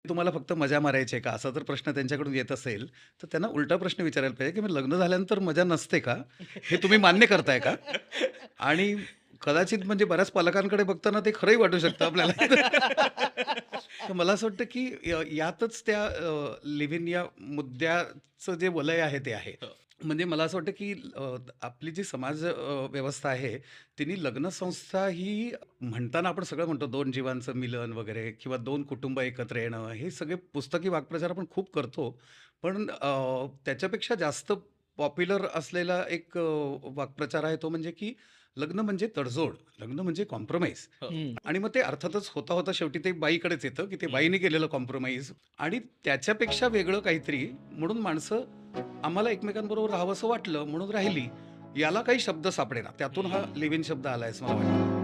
तुम्हाला फक्त मजा मारायची आहे का? असा जर प्रश्न त्यांच्याकडून येत असेल, तर त्यांना उलटा प्रश्न विचारायला पाहिजे, की मग लग्न झाल्यानंतर मजा नसते का? हे तुम्ही मान्य करताय का? आणि कदाचित म्हणजे बऱ्याच पालकांकडे बघताना ते खरंही वाटू शकतं आपल्याला. तर मला असं वाटतं, की यातच त्या लिव्ह इन या मुद्द्याचं जे वलय आहे ते आहे. हो. म्हणजे मला असं वाटतं, की आपली जी समाज व्यवस्था आहे, तिने लग्नसंस्था ही म्हणताना आपण सगळं म्हणतो 2 जीवांचं मिलन वगैरे किंवा 2 कुटुंब एकत्र येणं, हे सगळे पुस्तकी वाक्प्रचार आपण खूप करतो. पण त्याच्यापेक्षा जास्त पॉप्युलर असलेला एक वाक्प्रचार आहे तो म्हणजे की लग्न म्हणजे तडजोड, लग्न म्हणजे कॉम्प्रोमाईज. हो. हं. आणि मग ते अर्थातच होता शेवटी ते बाईकडेच येतं, की ते हं. बाईने केलेलं कॉम्प्रोमाईज आणि त्याच्यापेक्षा वेगळं काहीतरी म्हणून माणसं आम्हाला एकमेकांबरोबर राहावंसं वाटलं म्हणून राहिली. याला काही शब्द सापडेना. त्यातून हा हं. लिव्ह इन शब्द आलाय असं मला वाटतं.